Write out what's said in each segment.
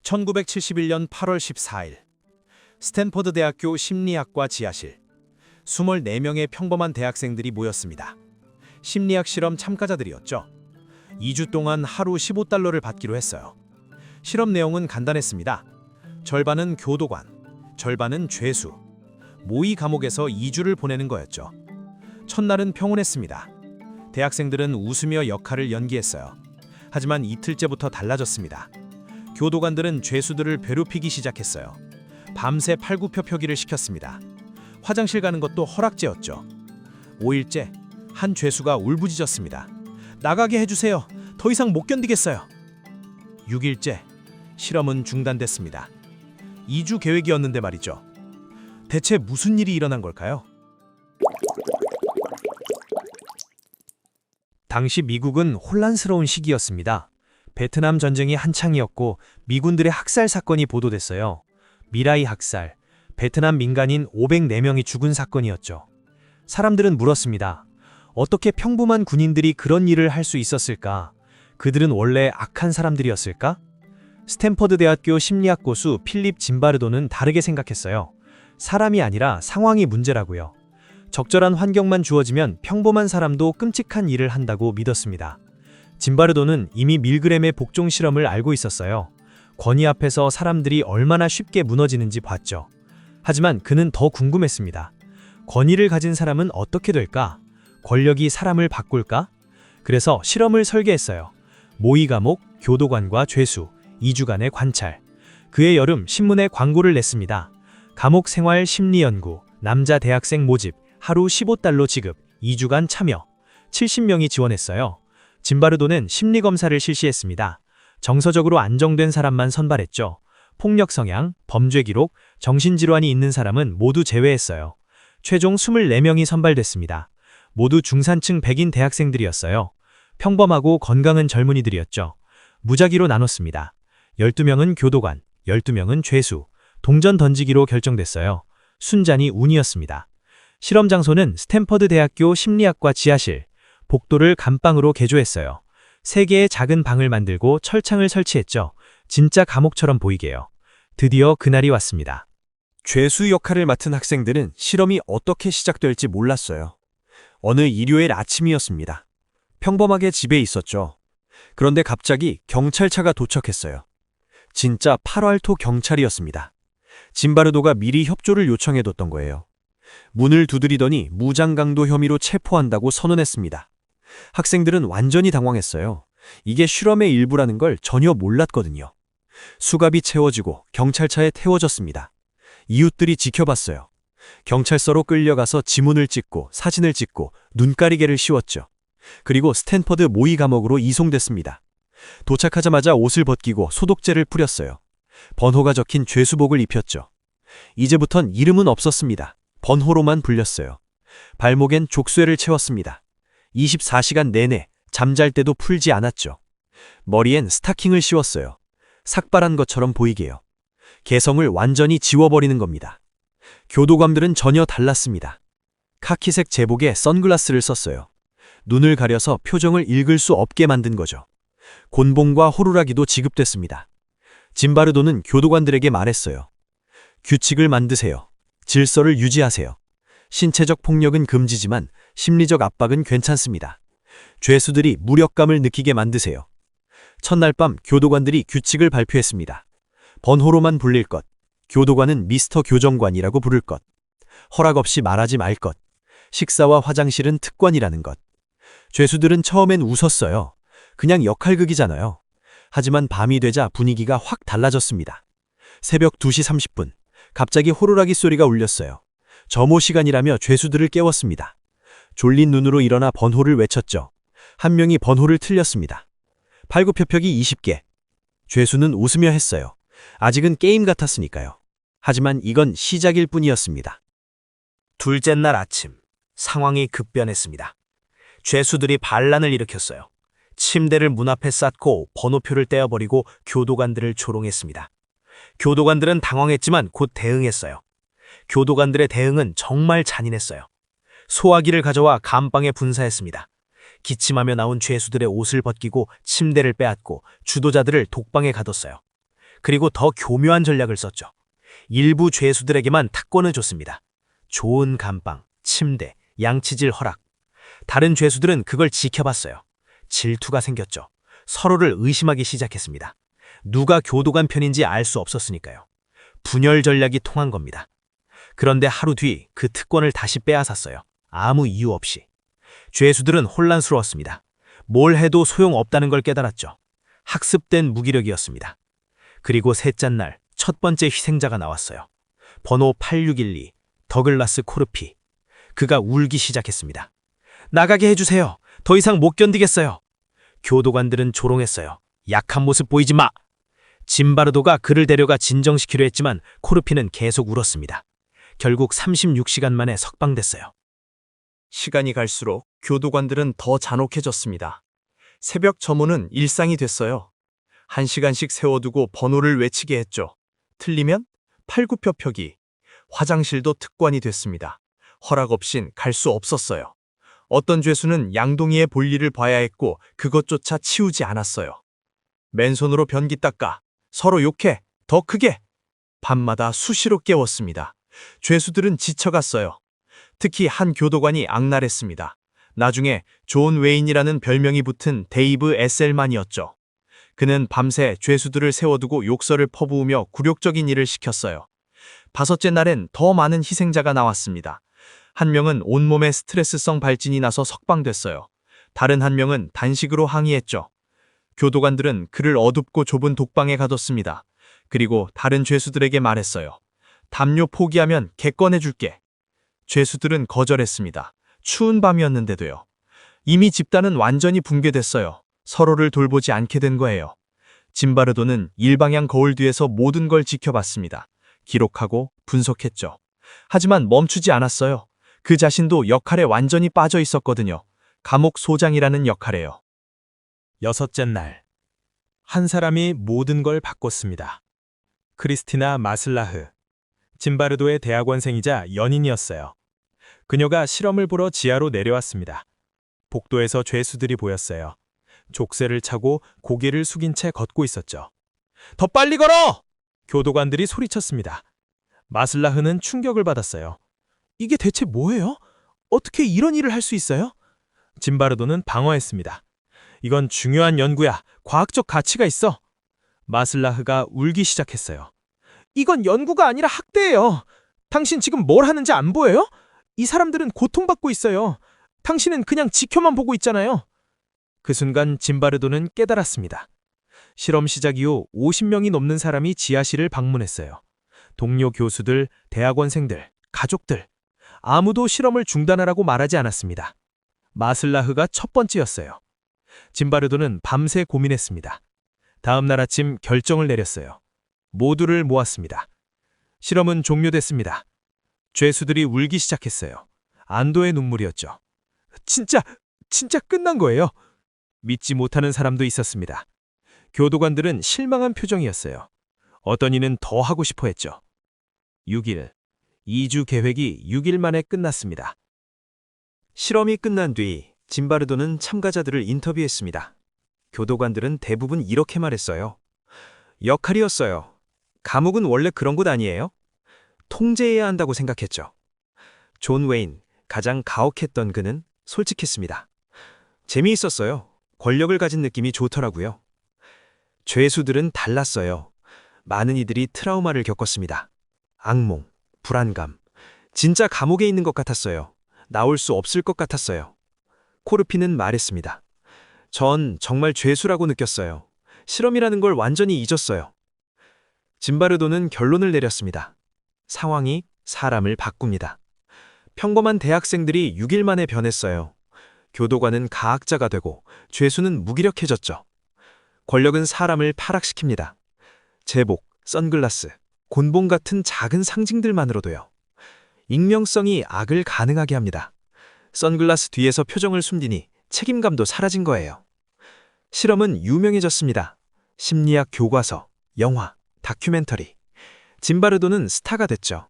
1971년 8월 14일 스탠퍼드 대학교 심리학과 지하실 24명의 평범한 대학생들이 모였습니다. 심리학 실험 참가자들이었죠. 2주 동안 하루 15달러를 받기로 했어요. 실험 내용은 간단했습니다. 절반은 교도관, 절반은 죄수. 모의 감옥에서 2주를 보내는 거였죠. 첫날은 평온했습니다. 대학생들은 웃으며 역할을 연기했어요. 하지만 이틀째부터 달라졌습니다. 교도관들은 죄수들을 괴롭히기 시작했어요. 밤새 팔굽혀펴기를 시켰습니다. 화장실 가는 것도 허락제였죠. 5일째, 한 죄수가 울부짖었습니다. 나가게 해주세요. 더 이상 못 견디겠어요. 6일째, 실험은 중단됐습니다. 2주 계획이었는데 말이죠. 대체 무슨 일이 일어난 걸까요? 당시 미국은 혼란스러운 시기였습니다. 베트남 전쟁이 한창이었고 미군들의 학살 사건이 보도됐어요. 미라이 학살, 베트남 민간인 504명이 죽은 사건이었죠. 사람들은 물었습니다. 어떻게 평범한 군인들이 그런 일을 할 수 있었을까? 그들은 원래 악한 사람들이었을까? 스탠퍼드 대학교 심리학 고수 필립 짐바르도는 다르게 생각했어요. 사람이 아니라 상황이 문제라고요. 적절한 환경만 주어지면 평범한 사람도 끔찍한 일을 한다고 믿었습니다. 짐바르도는 이미 밀그램의 복종 실험을 알고 있었어요. 권위 앞에서 사람들이 얼마나 쉽게 무너지는지 봤죠. 하지만 그는 더 궁금했습니다. 권위를 가진 사람은 어떻게 될까? 권력이 사람을 바꿀까? 그래서 실험을 설계했어요. 모의 감옥, 교도관과 죄수, 2주간의 관찰. 그해 여름 신문에 광고를 냈습니다. 감옥 생활 심리 연구, 남자 대학생 모집, 하루 15달러 지급, 2주간 참여. 70명이 지원했어요. 짐바르도는 심리검사를 실시했습니다. 정서적으로 안정된 사람만 선발했죠. 폭력 성향, 범죄 기록, 정신질환이 있는 사람은 모두 제외했어요. 최종 24명이 선발됐습니다. 모두 중산층 백인 대학생들이었어요. 평범하고 건강한 젊은이들이었죠. 무작위로 나눴습니다. 12명은 교도관, 12명은 죄수, 동전 던지기로 결정됐어요. 순잔이 운이었습니다. 실험 장소는 스탠퍼드 대학교 심리학과 지하실, 복도를 감방으로 개조했어요. 3개의 작은 방을 만들고 철창을 설치했죠. 진짜 감옥처럼 보이게요. 드디어 그날이 왔습니다. 죄수 역할을 맡은 학생들은 실험이 어떻게 시작될지 몰랐어요. 어느 일요일 아침이었습니다. 평범하게 집에 있었죠. 그런데 갑자기 경찰차가 도착했어요. 진짜 팔알토 경찰이었습니다. 짐바르도가 미리 협조를 요청해뒀던 거예요. 문을 두드리더니 무장강도 혐의로 체포한다고 선언했습니다. 학생들은 완전히 당황했어요. 이게 실험의 일부라는 걸 전혀 몰랐거든요. 수갑이 채워지고 경찰차에 태워졌습니다. 이웃들이 지켜봤어요. 경찰서로 끌려가서 지문을 찍고 사진을 찍고 눈가리개를 씌웠죠. 그리고 스탠퍼드 모의 감옥으로 이송됐습니다. 도착하자마자 옷을 벗기고 소독제를 뿌렸어요. 번호가 적힌 죄수복을 입혔죠. 이제부턴 이름은 없었습니다. 번호로만 불렸어요. 발목엔 족쇄를 채웠습니다. 24시간 내내 잠잘 때도 풀지 않았죠. 머리엔 스타킹을 씌웠어요. 삭발한 것처럼 보이게요. 개성을 완전히 지워버리는 겁니다. 교도관들은 전혀 달랐습니다. 카키색 제복에 선글라스를 썼어요. 눈을 가려서 표정을 읽을 수 없게 만든 거죠. 곤봉과 호루라기도 지급됐습니다. 짐바르도는 교도관들에게 말했어요. 규칙을 만드세요. 질서를 유지하세요. 신체적 폭력은 금지지만 심리적 압박은 괜찮습니다. 죄수들이 무력감을 느끼게 만드세요. 첫날 밤 교도관들이 규칙을 발표했습니다. 번호로만 불릴 것, 교도관은 미스터 교정관이라고 부를 것, 허락 없이 말하지 말 것, 식사와 화장실은 특권이라는 것. 죄수들은 처음엔 웃었어요. 그냥 역할극이잖아요. 하지만 밤이 되자 분위기가 확 달라졌습니다. 새벽 2시 30분, 갑자기 호루라기 소리가 울렸어요. 점호 시간이라며 죄수들을 깨웠습니다. 졸린 눈으로 일어나 번호를 외쳤죠. 한 명이 번호를 틀렸습니다. 팔굽혀펴기 20개. 죄수는 웃으며 했어요. 아직은 게임 같았으니까요. 하지만 이건 시작일 뿐이었습니다. 둘째 날 아침, 상황이 급변했습니다. 죄수들이 반란을 일으켰어요. 침대를 문 앞에 쌓고 번호표를 떼어버리고 교도관들을 조롱했습니다. 교도관들은 당황했지만 곧 대응했어요. 교도관들의 대응은 정말 잔인했어요. 소화기를 가져와 감방에 분사했습니다. 기침하며 나온 죄수들의 옷을 벗기고 침대를 빼앗고 주도자들을 독방에 가뒀어요. 그리고 더 교묘한 전략을 썼죠. 일부 죄수들에게만 특권을 줬습니다. 좋은 감방, 침대, 양치질 허락. 다른 죄수들은 그걸 지켜봤어요. 질투가 생겼죠. 서로를 의심하기 시작했습니다. 누가 교도관 편인지 알 수 없었으니까요. 분열 전략이 통한 겁니다. 그런데 하루 뒤 그 특권을 다시 빼앗았어요. 아무 이유 없이. 죄수들은 혼란스러웠습니다. 뭘 해도 소용없다는 걸 깨달았죠. 학습된 무기력이었습니다. 그리고 셋째 날 첫 번째 희생자가 나왔어요. 번호 8612, 더글라스 코르피. 그가 울기 시작했습니다. 나가게 해주세요. 더 이상 못 견디겠어요. 교도관들은 조롱했어요. 약한 모습 보이지 마. 짐바르도가 그를 데려가 진정시키려 했지만 코르피는 계속 울었습니다. 결국 36시간 만에 석방됐어요. 시간이 갈수록 교도관들은 더 잔혹해졌습니다. 새벽 점호는 일상이 됐어요. 1시간씩 세워두고 번호를 외치게 했죠. 틀리면 팔굽혀펴기. 화장실도 특권이 됐습니다. 허락 없인 갈 수 없었어요. 어떤 죄수는 양동이의 볼일을 봐야 했고 그것조차 치우지 않았어요. 맨손으로 변기 닦아. 서로 욕해. 더 크게. 밤마다 수시로 깨웠습니다. 죄수들은 지쳐갔어요. 특히 한 교도관이 악랄했습니다. 나중에 존 웨인이라는 별명이 붙은 데이브 에셀만이었죠. 그는 밤새 죄수들을 세워두고 욕설을 퍼부으며 굴욕적인 일을 시켰어요. 5째 날엔 더 많은 희생자가 나왔습니다. 한 명은 온몸에 스트레스성 발진이 나서 석방됐어요. 다른 한 명은 단식으로 항의했죠. 교도관들은 그를 어둡고 좁은 독방에 가뒀습니다. 그리고 다른 죄수들에게 말했어요. 담요 포기하면 개꺼내줄게. 죄수들은 거절했습니다. 추운 밤이었는데도요. 이미 집단은 완전히 붕괴됐어요. 서로를 돌보지 않게 된 거예요. 짐바르도는 일방향 거울 뒤에서 모든 걸 지켜봤습니다. 기록하고 분석했죠. 하지만 멈추지 않았어요. 그 자신도 역할에 완전히 빠져 있었거든요. 감옥 소장이라는 역할에요. 6째 날. 한 사람이 모든 걸 바꿨습니다. 크리스티나 마슬라흐. 짐바르도의 대학원생이자 연인이었어요. 그녀가 실험을 보러 지하로 내려왔습니다. 복도에서 죄수들이 보였어요. 족쇄를 차고 고개를 숙인 채 걷고 있었죠. 더 빨리 걸어! 교도관들이 소리쳤습니다. 마슬라흐는 충격을 받았어요. 이게 대체 뭐예요? 어떻게 이런 일을 할 수 있어요? 짐바르도는 방어했습니다. 이건 중요한 연구야. 과학적 가치가 있어. 마슬라흐가 울기 시작했어요. 이건 연구가 아니라 학대예요. 당신 지금 뭘 하는지 안 보여요? 이 사람들은 고통받고 있어요. 당신은 그냥 지켜만 보고 있잖아요. 그 순간 짐바르도는 깨달았습니다. 실험 시작 이후 50명이 넘는 사람이 지하실을 방문했어요. 동료 교수들, 대학원생들, 가족들. 아무도 실험을 중단하라고 말하지 않았습니다. 마슬라흐가 첫 번째였어요. 짐바르도는 밤새 고민했습니다. 다음 날 아침 결정을 내렸어요. 모두를 모았습니다. 실험은 종료됐습니다. 죄수들이 울기 시작했어요. 안도의 눈물이었죠. 진짜 끝난 거예요. 믿지 못하는 사람도 있었습니다. 교도관들은 실망한 표정이었어요. 어떤 이는 더 하고 싶어 했죠. 6일, 2주 계획이 6일 만에 끝났습니다. 실험이 끝난 뒤 짐바르도는 참가자들을 인터뷰했습니다. 교도관들은 대부분 이렇게 말했어요. 역할이었어요. 감옥은 원래 그런 곳 아니에요? 통제해야 한다고 생각했죠. 존 웨인, 가장 가혹했던 그는 솔직했습니다. 재미있었어요. 권력을 가진 느낌이 좋더라고요. 죄수들은 달랐어요. 많은 이들이 트라우마를 겪었습니다. 악몽, 불안감. 진짜 감옥에 있는 것 같았어요. 나올 수 없을 것 같았어요. 코르피는 말했습니다. 전 정말 죄수라고 느꼈어요. 실험이라는 걸 완전히 잊었어요. 짐바르도는 결론을 내렸습니다. 상황이 사람을 바꿉니다. 평범한 대학생들이 6일 만에 변했어요. 교도관은 가학자가 되고 죄수는 무기력해졌죠. 권력은 사람을 파락시킵니다. 제복, 선글라스, 곤봉 같은 작은 상징들만으로도요. 익명성이 악을 가능하게 합니다. 선글라스 뒤에서 표정을 숨기니 책임감도 사라진 거예요. 실험은 유명해졌습니다. 심리학 교과서, 영화, 다큐멘터리. 짐바르도는 스타가 됐죠.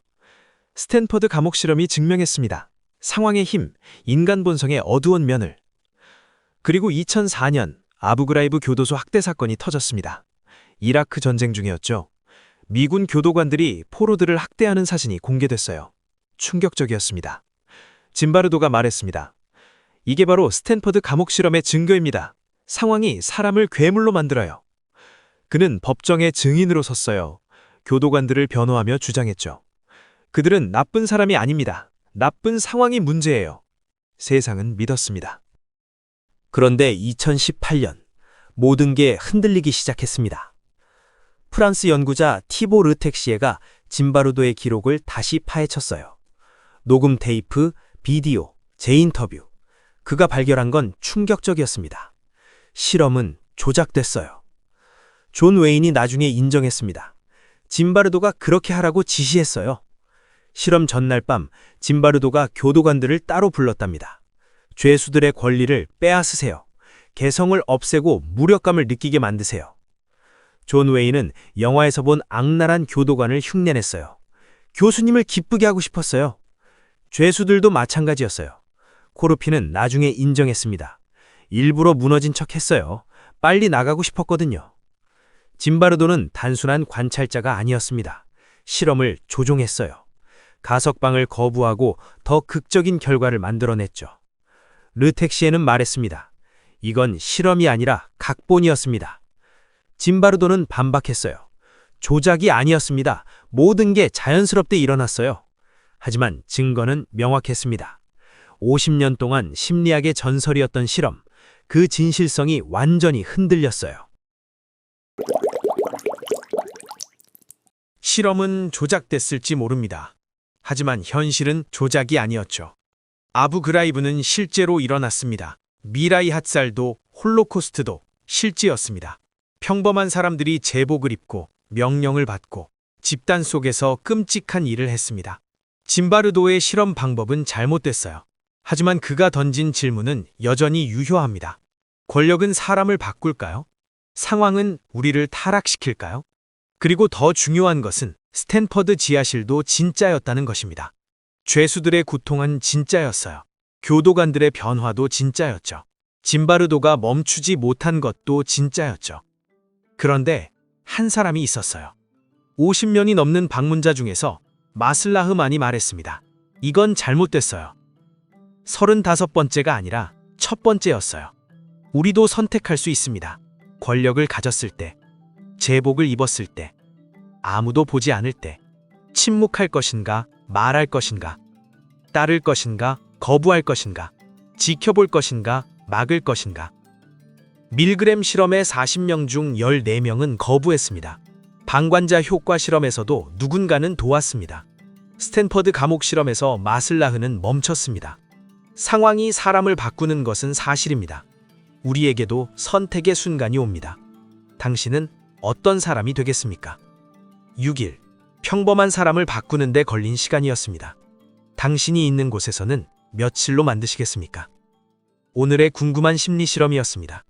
스탠퍼드 감옥 실험이 증명했습니다. 상황의 힘, 인간 본성의 어두운 면을. 그리고 2004년 아부그라이브 교도소 학대 사건이 터졌습니다. 이라크 전쟁 중이었죠. 미군 교도관들이 포로들을 학대하는 사진이 공개됐어요. 충격적이었습니다. 짐바르도가 말했습니다. 이게 바로 스탠퍼드 감옥 실험의 증거입니다. 상황이 사람을 괴물로 만들어요. 그는 법정의 증인으로 섰어요. 교도관들을 변호하며 주장했죠. 그들은 나쁜 사람이 아닙니다. 나쁜 상황이 문제예요. 세상은 믿었습니다. 그런데 2018년 모든 게 흔들리기 시작했습니다. 프랑스 연구자 티보 르텍시에가 짐바르도의 기록을 다시 파헤쳤어요. 녹음 테이프, 비디오, 재인터뷰. 그가 발견한 건 충격적이었습니다. 실험은 조작됐어요. 존 웨인이 나중에 인정했습니다. 짐바르도가 그렇게 하라고 지시했어요. 실험 전날 밤 짐바르도가 교도관들을 따로 불렀답니다. 죄수들의 권리를 빼앗으세요. 개성을 없애고 무력감을 느끼게 만드세요. 존 웨인은 영화에서 본 악랄한 교도관을 흉내냈어요. 교수님을 기쁘게 하고 싶었어요. 죄수들도 마찬가지였어요. 코르피는 나중에 인정했습니다. 일부러 무너진 척 했어요. 빨리 나가고 싶었거든요. 짐바르도는 단순한 관찰자가 아니었습니다. 실험을 조종했어요. 가석방을 거부하고 더 극적인 결과를 만들어냈죠. 르텍시에는 말했습니다. 이건 실험이 아니라 각본이었습니다. 짐바르도는 반박했어요. 조작이 아니었습니다. 모든 게 자연스럽게 일어났어요. 하지만 증거는 명확했습니다. 50년 동안 심리학의 전설이었던 실험, 그 진실성이 완전히 흔들렸어요. 실험은 조작됐을지 모릅니다. 하지만 현실은 조작이 아니었죠. 아부 그라이브는 실제로 일어났습니다. 미라이 핫살도 홀로코스트도 실제였습니다. 평범한 사람들이 제복을 입고 명령을 받고 집단 속에서 끔찍한 일을 했습니다. 짐바르도의 실험 방법은 잘못됐어요. 하지만 그가 던진 질문은 여전히 유효합니다. 권력은 사람을 바꿀까요? 상황은 우리를 타락시킬까요? 그리고 더 중요한 것은 스탠퍼드 지하실도 진짜였다는 것입니다. 죄수들의 고통은 진짜였어요. 교도관들의 변화도 진짜였죠. 짐바르도가 멈추지 못한 것도 진짜였죠. 그런데 한 사람이 있었어요. 50년이 넘는 방문자 중에서 마슬라흐만이 말했습니다. 이건 잘못됐어요. 35번째가 아니라 첫 번째였어요. 우리도 선택할 수 있습니다. 권력을 가졌을 때, 제복을 입었을 때, 아무도 보지 않을 때, 침묵할 것인가, 말할 것인가, 따를 것인가, 거부할 것인가, 지켜볼 것인가, 막을 것인가. 밀그램 실험의 40명 중 14명은 거부했습니다. 방관자 효과 실험에서도 누군가는 도왔습니다. 스탠퍼드 감옥 실험에서 마슬라흐는 멈췄습니다. 상황이 사람을 바꾸는 것은 사실입니다. 우리에게도 선택의 순간이 옵니다. 당신은 어떤 사람이 되겠습니까? 6일, 평범한 사람을 바꾸는 데 걸린 시간이었습니다. 당신이 있는 곳에서는 며칠로 만드시겠습니까? 오늘의 궁금한 심리 실험이었습니다.